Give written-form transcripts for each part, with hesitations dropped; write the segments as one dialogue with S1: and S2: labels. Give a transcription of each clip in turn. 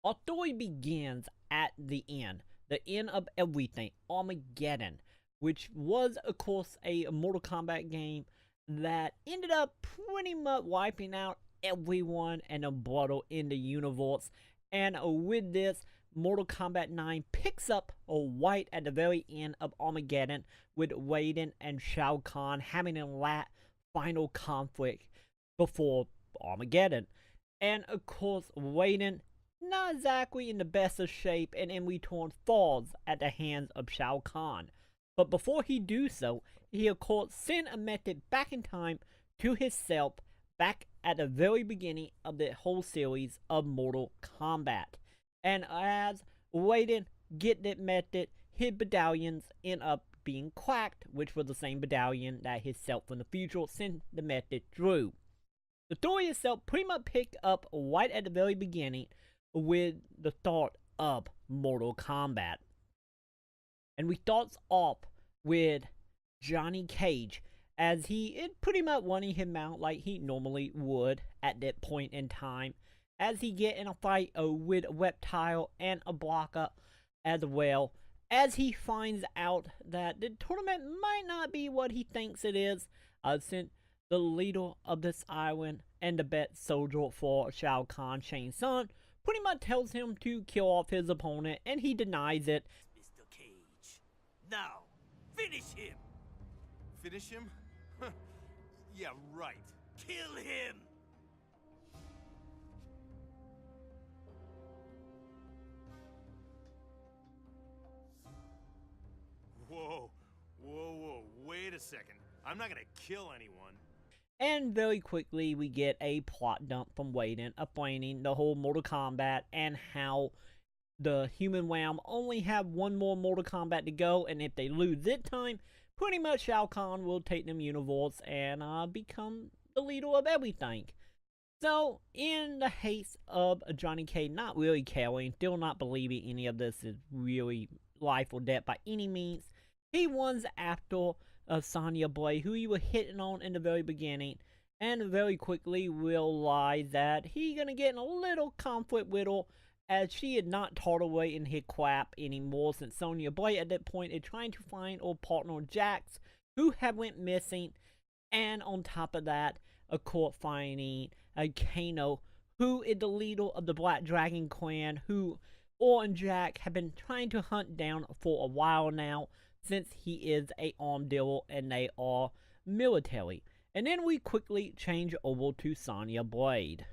S1: Our story begins at the end of everything, Armageddon, which was, of course, a Mortal Kombat game that ended up pretty much wiping out everyone and a battle in the universe. And with this, Mortal Kombat 9 picks up a white at the very end of Armageddon, with Raiden and Shao Kahn having a final conflict before Armageddon. And of course, Raiden, not exactly in the best of shape, and in return falls at the hands of Shao Kahn. But before he do so, he of course sent a method back in time to himself back at the very beginning of the whole series of Mortal Kombat. And as Raiden get that method, his medallions end up being cracked, which was the same medallion that his self from the future sent the method through. The story itself pretty much picked up right at the very beginning with the start of Mortal Kombat. And we starts off with Johnny Cage, as he is pretty much running him out like he normally would at that point in time, as he get in a fight with a reptile and a blocker as well, as he finds out that the tournament might not be what he thinks it is, since the leader of this island and the best soldier for Shao Kahn, Shang Tsung, pretty much tells him to kill off his opponent, and he denies it.
S2: Mr. Cage, now, finish him!
S3: Finish him? Yeah, right.
S2: Kill him!
S3: Whoa, wait a second. I'm not gonna kill anyone.
S1: And very quickly, we get a plot dump from Raiden explaining the whole Mortal Kombat and how the human realm only have one more Mortal Kombat to go, and if they lose this time, pretty much Shao Kahn will take them universe and become the leader of everything. So, in the haste of Johnny Cage not really caring, still not believing any of this is really life or death by any means, he runs after Sonya Blade, who he was hitting on in the very beginning, and very quickly realized that he gonna get in a little conflict with her, as she had not tolerating his crap anymore, since Sonya Blade at that point is trying to find her partner Jax, who had went missing, and on top of that, of course, finding Kano, who is the leader of the Black Dragon clan, who Or and Jack have been trying to hunt down for a while now, since he is a armed dealer and they are military. And then we quickly change over to Sonya Blade.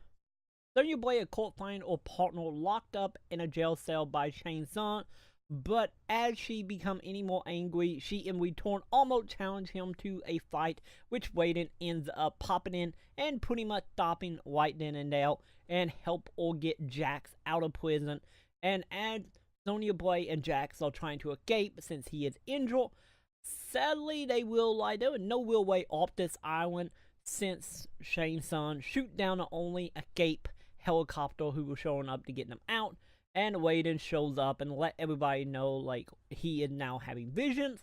S1: Sonya Blade, of course, finds her partner locked up in a jail cell by Shang Tsung, but as she becomes any more angry, she in return almost challenges him to a fight, which Raiden ends up popping in and pretty much stopping right then and there, and help her get Jax out of prison. And as Sonya Blade and Jax are trying to escape since he is injured, sadly they realize there is no real way off this island, since Shang Tsung shoot down the only escape helicopter who was showing up to get them out, and Raiden shows up and let everybody know like he is now having visions,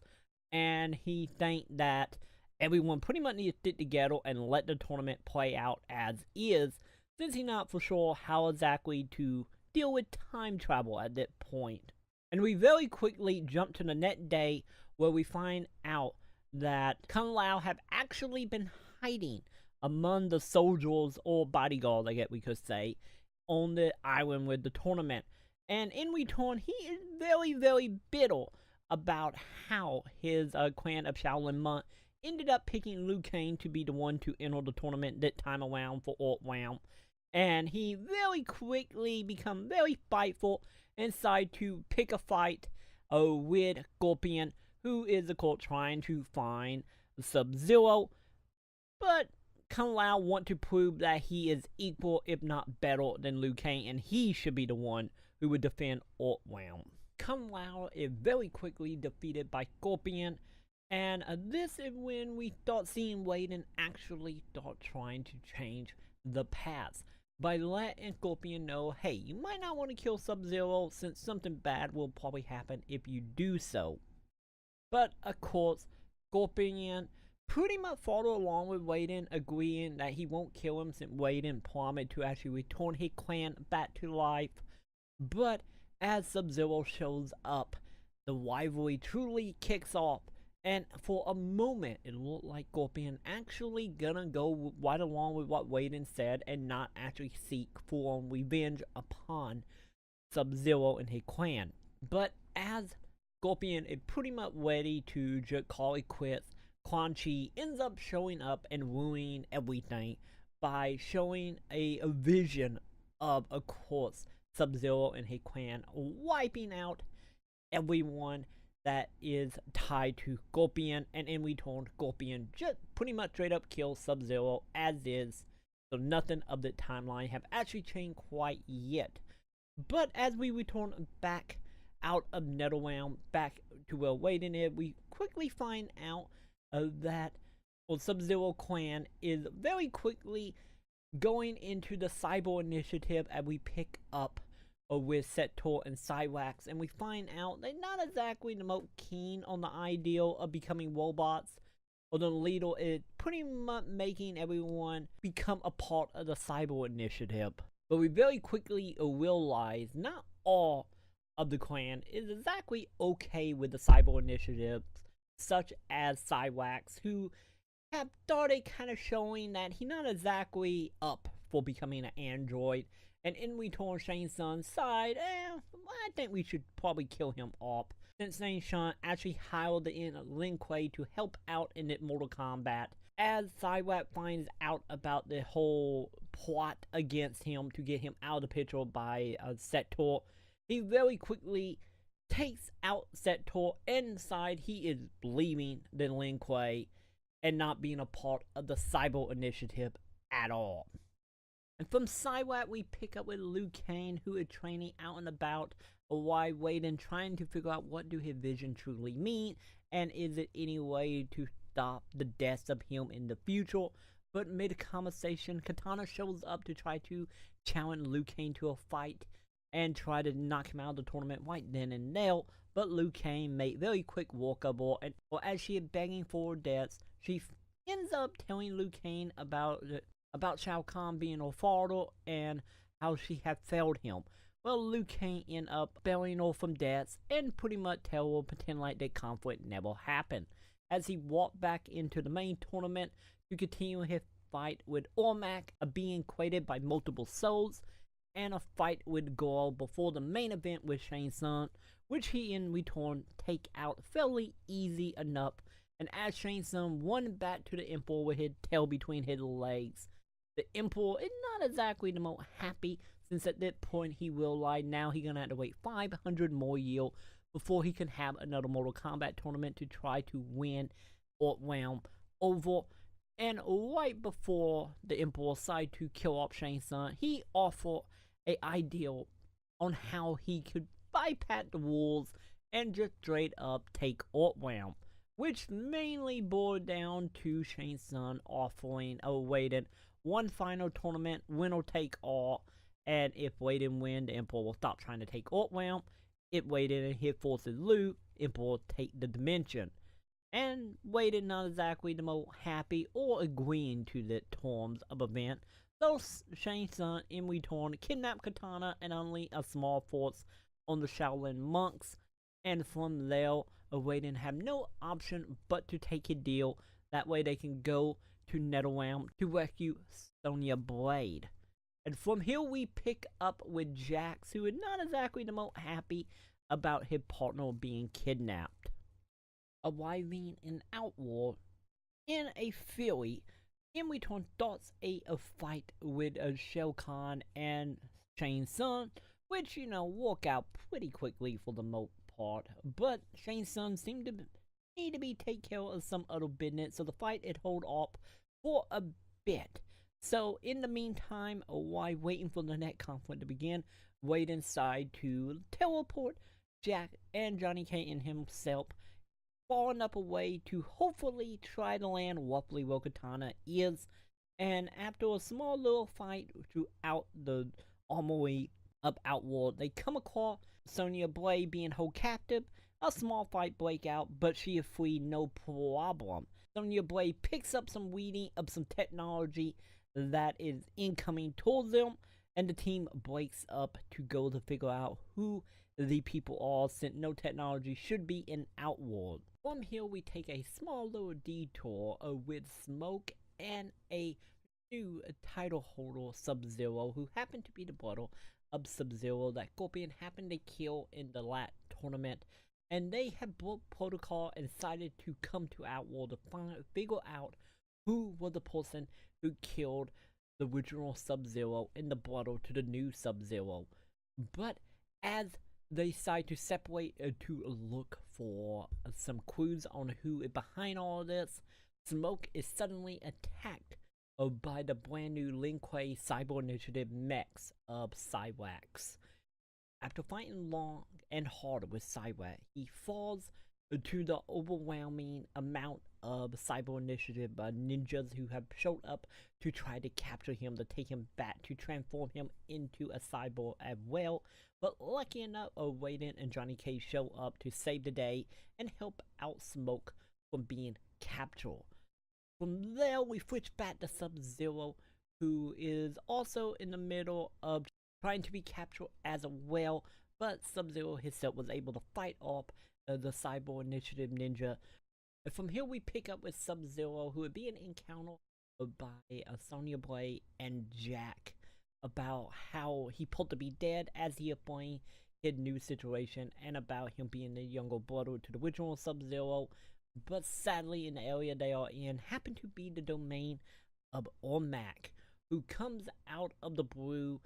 S1: and he think that everyone pretty much needs to stick together and let the tournament play out as is, since he's not for sure how exactly to deal with time travel at that point. And we very quickly jump to the next day, where we find out that Kung Lao have actually been hiding among the soldiers or bodyguards, I guess we could say, on the island with the tournament. And in return, he is very, very bitter about how his clan of Shaolin Monk ended up picking Liu Kang to be the one to enter the tournament that time around for Alt Round. And he very quickly become very spiteful and decide to pick a fight with Scorpion, who is of course trying to find Sub-Zero. But Kung Lao want to prove that he is equal, if not better, than Liu Kang, and he should be the one who would defend Alt Round. Kung Lao is very quickly defeated by Scorpion, and this is when we start seeing Raiden actually start trying to change the past, by letting Scorpion know, hey, you might not want to kill Sub-Zero, since something bad will probably happen if you do so. But of course, Scorpion pretty much followed along with Raiden, agreeing that he won't kill him, since Raiden promised to actually return his clan back to life. But as Sub-Zero shows up, the rivalry truly kicks off. And for a moment, it looked like Scorpion actually gonna go right along with what Raiden said and not actually seek full-on revenge upon Sub-Zero and his clan. But as Scorpion is pretty much ready to just call it quits, Quan Chi ends up showing up and ruining everything by showing a vision of course, Sub-Zero and his clan wiping out everyone that is tied to Scorpion, and in return, Scorpion just pretty much straight up kills Sub-Zero as is. So nothing of the timeline have actually changed quite yet. But as we return back out of NetherRealm, back to where Raiden is, we quickly find out that Sub-Zero clan is very quickly going into the Cyber Initiative as we pick up with Sector and Cyrax, and we find out they're not exactly the most keen on the ideal of becoming robots, or the leader is pretty much making everyone become a part of the Cyber Initiative. But we very quickly realize not all of the clan is exactly okay with the Cyber Initiative, such as Cyrax, who have started kind of showing that he's not exactly up for becoming an android. And in return, Shang Tsung's side, I think we should probably kill him off, since Shang Tsung actually hired in Lin Kuei to help out in it Mortal Kombat. As Cyrax finds out about the whole plot against him to get him out of the picture by Sector, he very quickly takes out Sector. Inside, he is leaving the Lin Kuei and not being a part of the Cyber Initiative at all. And from Cyrax, we pick up with Liu Kang, who is training out and about while Raiden trying to figure out what do his vision truly mean, and is it any way to stop the deaths of him in the future. But mid-conversation, Katana shows up to try to challenge Liu Kang to a fight and try to knock him out of the tournament right then and there. But Liu Kang made very quick walkable, and as she is begging for her deaths, she ends up telling Liu Kang about Shao Kahn being her father and how she had failed him. Well, Liu Kang ends up bailing her from deaths and pretty much tell her pretend like that conflict never happened. As he walked back into the main tournament to continue his fight with Ormac, being created by multiple souls, and a fight with Goro before the main event with Shang Tsung, which he in return take out fairly easy enough. And as Shang Tsung won back to the Emperor with his tail between his legs, the Emperor is not exactly the most happy, since at that point he realized now he's gonna have to wait 500 more years before he can have another Mortal Kombat tournament to try to win or realm over. And right before the Emperor decided to kill off Shang Tsung, he offered an idea on how he could bypass the rules and just straight up take Outrealm, which mainly boiled down to Shang Tsung offering Raiden one final tournament, winner take all, and if Raiden win, the Emperor will stop trying to take Outrealm. If Raiden and his forces lose, Emperor will take the dimension. And Raiden not exactly the most happy or agreeing to the terms of event, so Shang Tsung in return kidnapped Katana and only a small force on the Shaolin monks, and from there, Raiden have no option but to take a deal. That way they can go to NetherRealm to rescue Sonya Blade. And from here we pick up with Jax, who is not exactly the most happy about his partner being kidnapped. Arriving in Outworld in a Fury, in return starts a fight with Shao Kahn and Shang Tsung, which, work out pretty quickly for the most part. But Shang Tsung seemed to need to be take care of some other business, so the fight it hold up for a bit. So in the meantime, while waiting for the next conflict to begin, Raiden decided to teleport Jack and Johnny Cage himself, falling up a way to hopefully try to land roughly where Katana is. And after a small little fight throughout the armory of Outworld, they come across Sonya Blade being held captive. A small fight break out, but she is free no problem. Sonya Blade picks up some reading of some technology that is incoming towards them, and the team breaks up to go to figure out who the people are, since no technology should be in Outworld. From here, we take a small little detour with Smoke and a new title holder, Sub-Zero, who happened to be the brother of Sub-Zero that Scorpion happened to kill in the last tournament. And they had broke protocol and decided to come to Outworld to figure out who was the person who killed the original Sub-Zero and the brother to the new Sub-Zero. But as they decide to separate to look for some clues on who is behind all of this, Smoke is suddenly attacked by the brand new Lin Kuei Cyber Initiative mechs of Cyrax. After fighting long and hard with Cyrax, he falls to the overwhelming amount of Cyber Initiative ninjas who have showed up to try to capture him, to take him back, to transform him into a cyborg as well. But lucky enough, Raiden and Johnny Cage show up to save the day and help out Smoke from being captured. From there, we switch back to Sub-Zero, who is also in the middle of trying to be captured as well, but Sub-Zero himself was able to fight off the Cyber Initiative ninja. And from here, we pick up with Sub-Zero, who would be an encounter by Sonya Blade and Jack about how he pulled to be dead as he explained his new situation, and about him being the younger brother to the original Sub-Zero. But sadly, in the area they are in happened to be the domain of Ormac, who comes out of the blue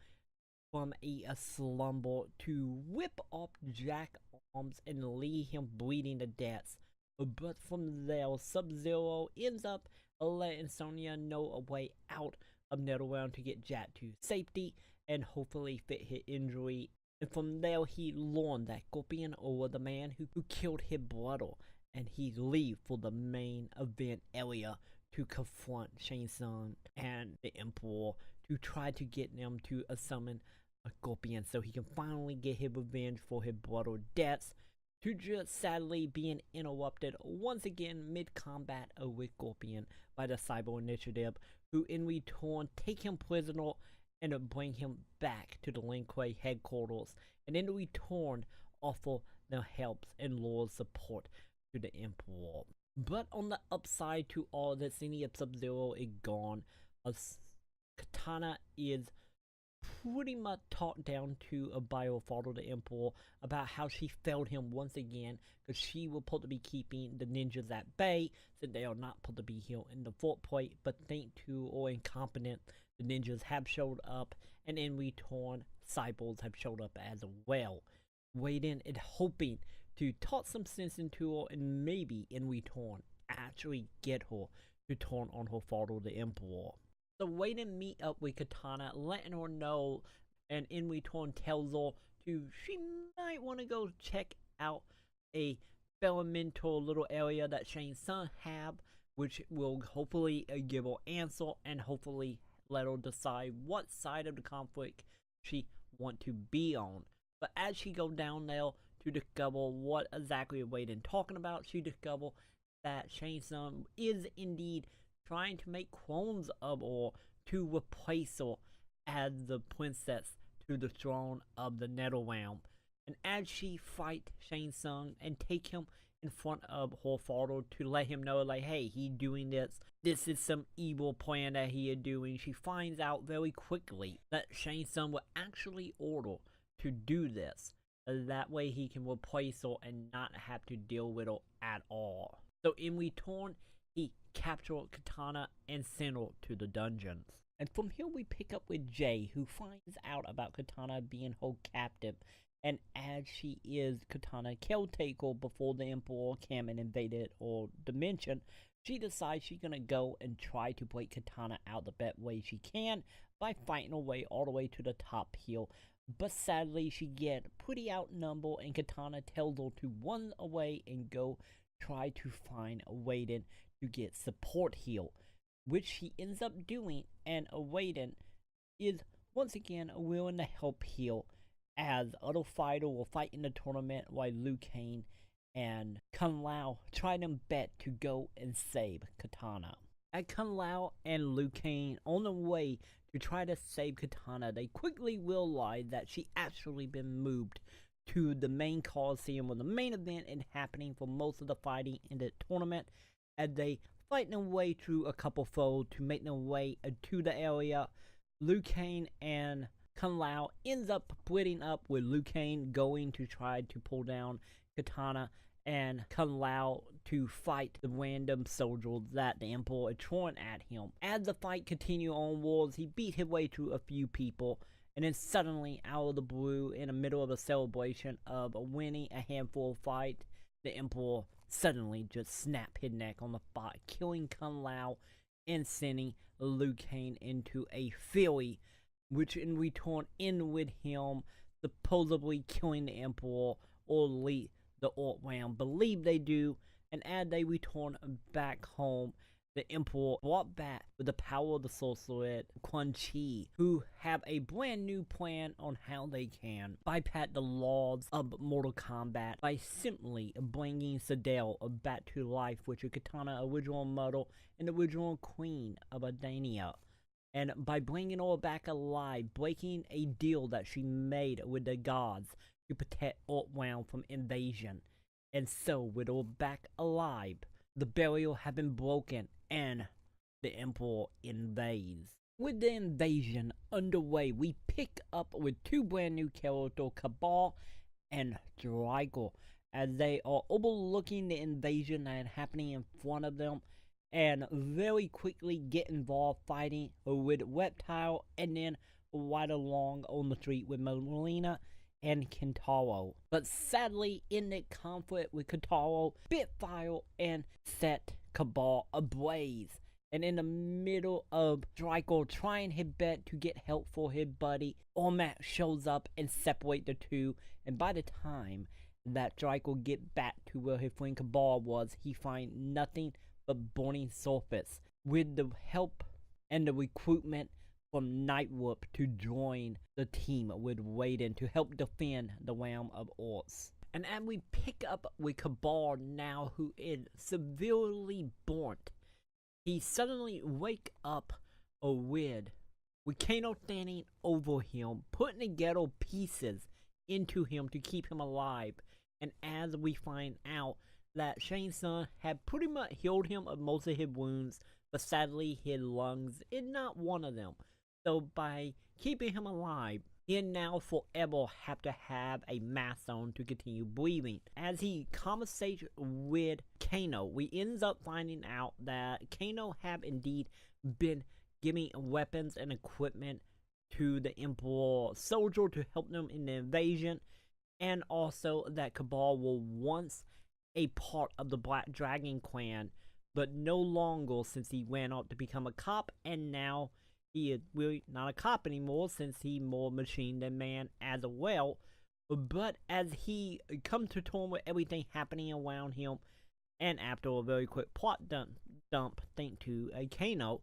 S1: from a slumber to whip off Jack's arms and leave him bleeding to death. But from there, Sub-Zero ends up letting Sonya know a way out of Netherrealm to get Jack to safety and hopefully fit his injury. And from there, he learned that Scorpion was the man who killed his brother, and he leaves for the main event area to confront Shang Tsung and the Emperor to try to get them to summon a Scorpion so he can finally get his revenge for his brother's deaths, to just sadly being interrupted once again mid-combat with Scorpion by the Cyber Initiative, who in return take him prisoner and bring him back to the Lin Kuei headquarters, and in return offer their help and loyal support to the Emperor. But on the upside to all this, any of Sub-Zero is gone. Katana is pretty much talked down to by her father, the Emperor, about how she failed him once again, because she was supposed to be keeping the ninjas at bay, since they are not supposed to be here in the fort plate, but thanks to or incompetent, the ninjas have showed up, and in return, cyborgs have showed up as well. Raiden is hoping to talk some sense into her and maybe in return actually get her to turn on her father, the Emperor. So Raiden meet up with Katana, letting her know, and in return tells her she might want to go check out a experimental little area that Shang Tsung have, which will hopefully give her answer and hopefully let her decide what side of the conflict she want to be on. But as she go down there to discover what exactly Raiden talking about, she discover that Shang Tsung is indeed trying to make clones of her to replace her as the princess to the throne of the Netherrealm. And as she fight Shang Tsung and take him in front of her father to let him know, like, hey, he doing this is some evil plan that he is doing, she finds out very quickly that Shang Tsung will actually order to do this. That way he can replace her and not have to deal with her at all. So in return, he captured Katana and sent her to the dungeons. And from here we pick up with Jay, who finds out about Katana being held captive. And as she is Katana caretaker before the Emperor came and invaded her dimension, she decides she's gonna go and try to break Katana out the best way she can by fighting her way all the way to the top hill. But sadly, she gets pretty outnumbered, and Katana tells her to run away and go try to find Raiden to get support heal, which she ends up doing, and Raiden is once again willing to help heal, as other fighters will fight in the tournament while Liu Kang and Kung Lao try them bet to go and save Katana. At Kung Lao and Liu Kang on the way to try to save Katana, they quickly realize that she actually been moved to the main Coliseum where the main event is happening for most of the fighting in the tournament, as they fight their way through a couple foes to make their way to the area. Liu Kang and Kung Lao ends up splitting up, with Liu Kang going to try to pull down Katana and Kung Lao to fight the random soldiers that the Emperor is throwing at him. As the fight continues onwards, he beat his way through a few people, and then suddenly, out of the blue, in the middle of a celebration of winning a handful of fights, the Emperor suddenly just snapped his neck on the spot, killing Kung Lao and sending Liu Kang into a fury, which in return ended with him supposedly killing the Emperor, or at least the Orc Realm believe they do. And as they return back home, the Emperor brought back with the power of the sorcerer Quan Chi, who have a brand new plan on how they can bypass the laws of Mortal Kombat by simply bringing Sadale back to life, which is Katana original model and original queen of Adania. And by bringing her back alive, breaking a deal that she made with the gods to protect Orc Realm from invasion. And so, with her back alive, the barrier had been broken and the Emperor invades. With the invasion underway, we pick up with two brand new characters, Cabal and Drago, as they are overlooking the invasion that is happening in front of them, and very quickly get involved fighting with Reptile, and then right along on the street with Melina and Kentaro. But sadly, in the conflict with Kentaro, Spitfire and set Cabal ablaze. And in the middle of Draco trying his best to get help for his buddy, Ormat shows up and separates the two. And by the time that Draco get back to where his friend Cabal was, he finds nothing but burning surface. With the help and the recruitment from Nightwolf to join the team with Raiden to help defend the realm of Orcs. And as we pick up with Cabal now, who is severely burnt, he suddenly wake up with Kano standing over him, putting together pieces into him to keep him alive. And as we find out that Shang Tsung had pretty much healed him of most of his wounds, but sadly his lungs is not one of them. So by keeping him alive, he now forever have to have a mask on to continue breathing. As he conversates with Kano, we ends up finding out that Kano have indeed been giving weapons and equipment to the Emperor soldier to help them in the invasion, and also that Cabal was once a part of the Black Dragon clan, but no longer since he went out to become a cop, and now he is really not a cop anymore since he's more machine than man as well. But as he comes to terms with everything happening around him, and after a very quick plot dump thanks to Kano,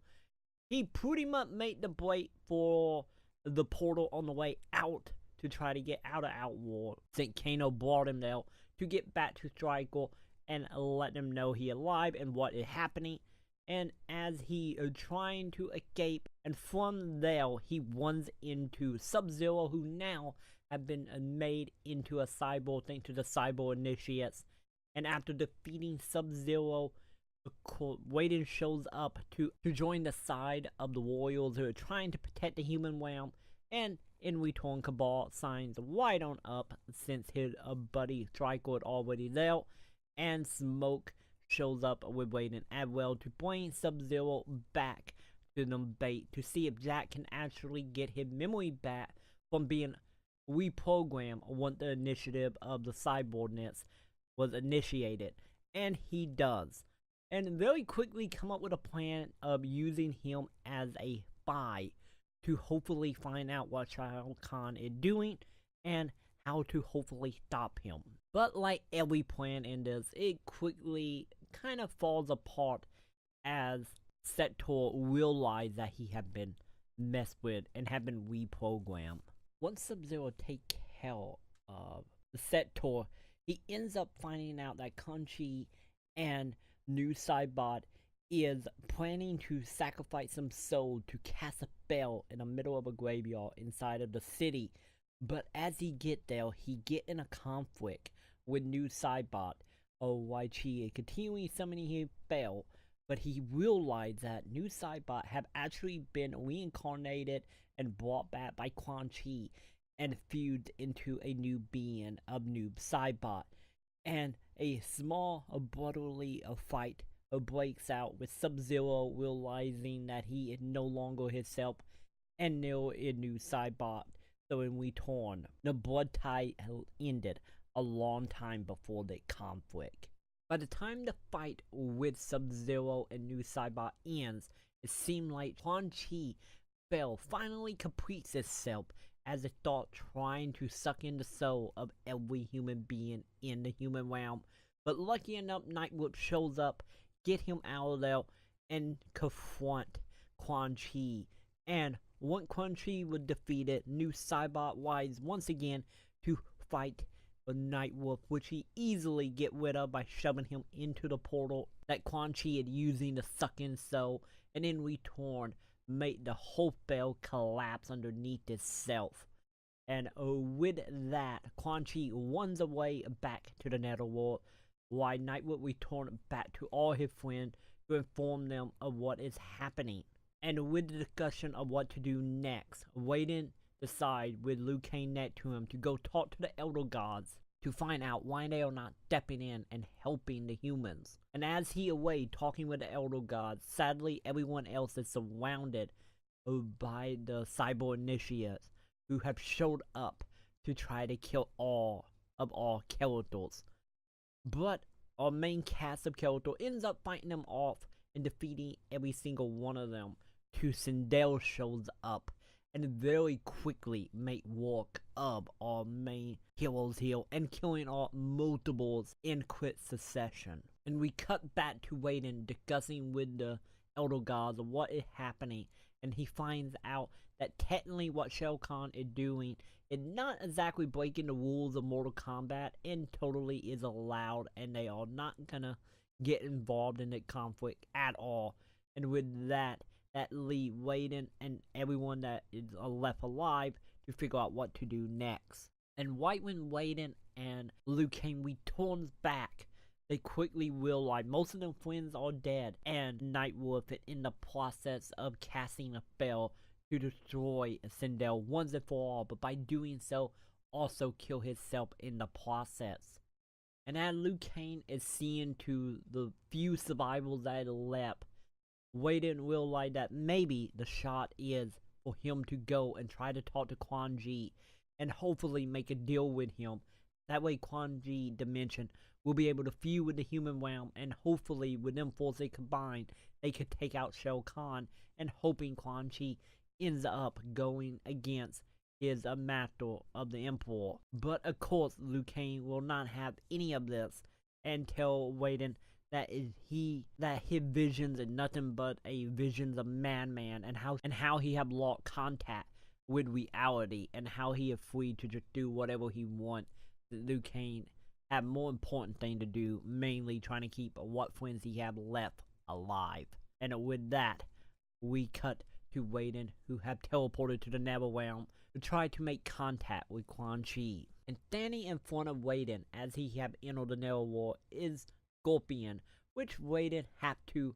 S1: he pretty much made the break for the portal on the way out to try to get out of Outworld. Since Kano brought him there to get back to Striker and let them know he alive and what is happening. And as he is trying to escape, and from there he runs into Sub-Zero, who now have been made into a cyborg thanks to the cyborg initiates. And after defeating Sub-Zero, Raiden shows up to join the side of the warriors who are trying to protect the human realm. And in return, Cabal signs right on up since his buddy Striker is already there. And Smoke shows up with Raiden as well to bring Sub-Zero back to the bait to see if Jack can actually get his memory back from being reprogrammed once the initiative of the cyborgness was initiated. And he does. And very quickly come up with a plan of using him as a spy to hopefully find out what Shao Kahn is doing and how to hopefully stop him. But like every plan in this, it quickly kind of falls apart as Sector realized that he had been messed with and had been reprogrammed. Once Sub-Zero takes care of the Sector, he ends up finding out that Kanchi and new Cybot is planning to sacrifice some soul to cast a spell in the middle of a graveyard inside of the city. But as he get there, he get in a conflict with new Cybot, OYG, continuing summoning his spell, but he realized that new Cybot have actually been reincarnated and brought back by Quan Chi and fused into a new being of new Cybot. And a small brotherly fight breaks out with Sub-Zero realizing that he is no longer himself and Neo is new Cybot. So in return, the blood tie ended a long time before the conflict. By the time the fight with Sub-Zero and new Cybot ends, it seemed like Quan Chi spell finally completes itself as it thought trying to suck in the soul of every human being in the human realm. But lucky enough, Nightwolf shows up, get him out of there, and confront Quan Chi. And once Quan Chi was defeated, new Cybot rise once again to fight the Nightwolf, which he easily get rid of by shoving him into the portal that Quan Chi is using to suck in soul, and in return make the whole spell collapse underneath itself. And with that, Quan Chi runs away back to the Netherworld, while Nightwolf returns back to all his friends to inform them of what is happening. And with the discussion of what to do next, Raiden decides with Liu Kang next to him to go talk to the Elder Gods to find out why they are not stepping in and helping the humans. And as he away talking with the Elder Gods, sadly everyone else is surrounded by the cyber initiates who have showed up to try to kill all characters. But our main cast of characters ends up fighting them off and defeating every single one of them. Sindel shows up and very quickly make work of our main heroes here and killing our multiples in quick succession. And we cut back to Raiden discussing with the Elder Gods of what is happening, and he finds out that technically what Shao Kahn is doing is not exactly breaking the rules of Mortal Kombat and totally is allowed, and they are not gonna get involved in the conflict at all. And with that lead Raiden and everyone that is left alive to figure out what to do next. And right when Raiden and Liu Kang returns back, they quickly realize most of their friends are dead, and Nightwolf is in the process of casting a spell to destroy Sindel once and for all, but by doing so, also kill himself in the process. And as Liu Kang is seeing to the few survivors that are left, Raiden realized that maybe the shot is for him to go and try to talk to Quan Chi and hopefully make a deal with him. That way Quan Chi Dimension will be able to fuse with the human realm, and hopefully with them forces combined, they could take out Shao Kahn, and hoping Quan Chi ends up going against his master of the Emperor. But of course Liu Kang will not have any of this and tell Raiden that his visions are nothing but a visions of Madman, and how he have lost contact with reality, and how he is free to just do whatever he wants. Liu Kang have more important thing to do, mainly trying to keep what friends he have left alive. And with that, we cut to Raiden, who have teleported to the Netherrealm to try to make contact with Quan Chi. And standing in front of Raiden as he have entered the Netherworld is Scorpion, which Raiden have to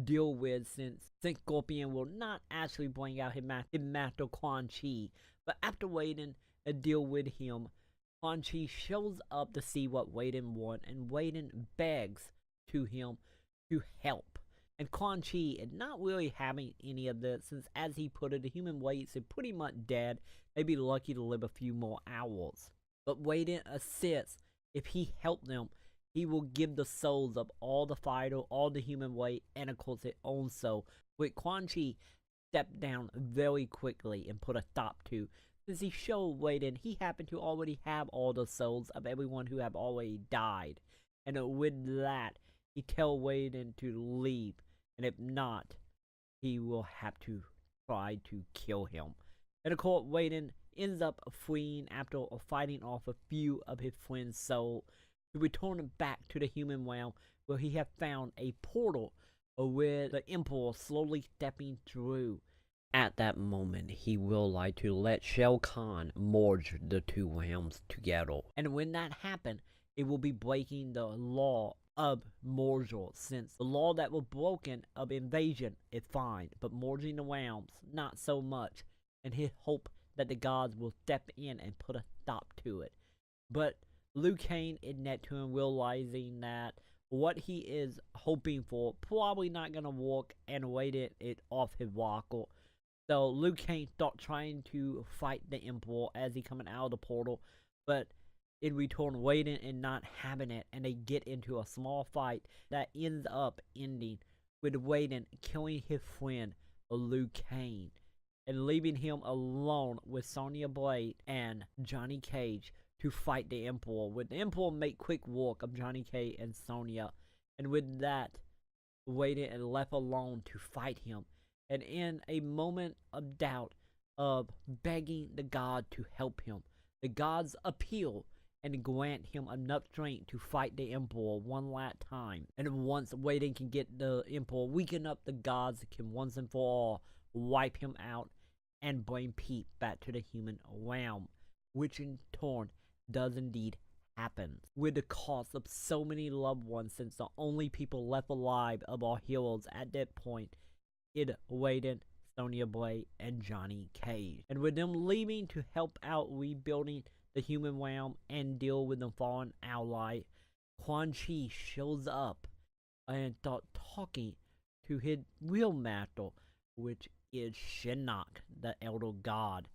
S1: deal with since Scorpion will not actually bring out his master Quan Chi. But after Raiden deal with him, Quan Chi shows up to see what Raiden wants, and Raiden begs to him to help. And Quan Chi is not really having any of this, since as he put it, the human race is pretty much dead. They'd be lucky to live a few more hours. But Raiden insists if he helped them, he will give the souls of all the fighters, all the human race, and of course his own soul, which Quan Chi stepped down very quickly and put a stop to, since he showed Raiden he happened to already have all the souls of everyone who have already died. And with that, he tells Raiden to leave, and if not, he will have to try to kill him. And of course, Raiden ends up fleeing after fighting off a few of his friends' souls to return back to the human realm, where he had found a portal with the Emperor slowly stepping through. At that moment, he will like to let Shao Kahn merge the two realms together. And when that happens, it will be breaking the law of merger, since the law that was broken of invasion is fine, but merging the realms, not so much. And he hoped that the gods will step in and put a stop to it. But Liu Kang is net to him, realizing that what he is hoping for probably not gonna work, and waited it off his rocker. So Liu Kang start trying to fight the Emperor as he coming out of the portal, but in return waiting and not having it, and they get into a small fight that ends up ending with Raiden killing his friend Liu Kang and leaving him alone with Sonya Blade and Johnny Cage to fight the Emperor, with the Emperor make quick work of Johnny Cage and Sonya, and with that Raiden and left alone to fight him. And in a moment of doubt of begging the god to help him, the gods appeal and grant him enough strength to fight the Emperor one last time. And once Raiden can get the Emperor, weaken up, the gods can once and for all wipe him out and bring peace back to the human realm, which in turn does indeed happen, with the cost of so many loved ones, since the only people left alive of our heroes at that point is Raiden, Sonya Blade, and Johnny Cage. And with them leaving to help out rebuilding the human realm and deal with the fallen ally, Quan Chi shows up and start talking to his real master, which is Shinnok, the Elder God,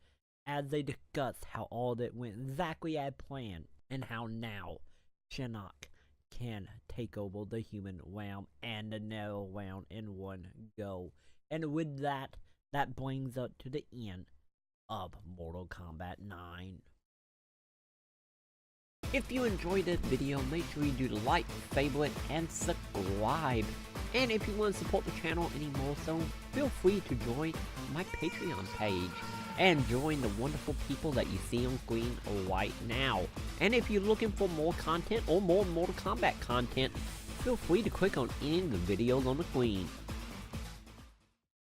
S1: as they discuss how all that went exactly as planned, and how now Shinnok can take over the human realm and the narrow realm in one go. And with that, that brings us to the end of Mortal Kombat 9. If you enjoyed this video, make sure you do like, favorite, and subscribe. And if you want to support the channel any more so, feel free to join my Patreon page and join the wonderful people that you see on screen right now. And if you're looking for more content or more Mortal Kombat content, feel free to click on any of the videos on the screen.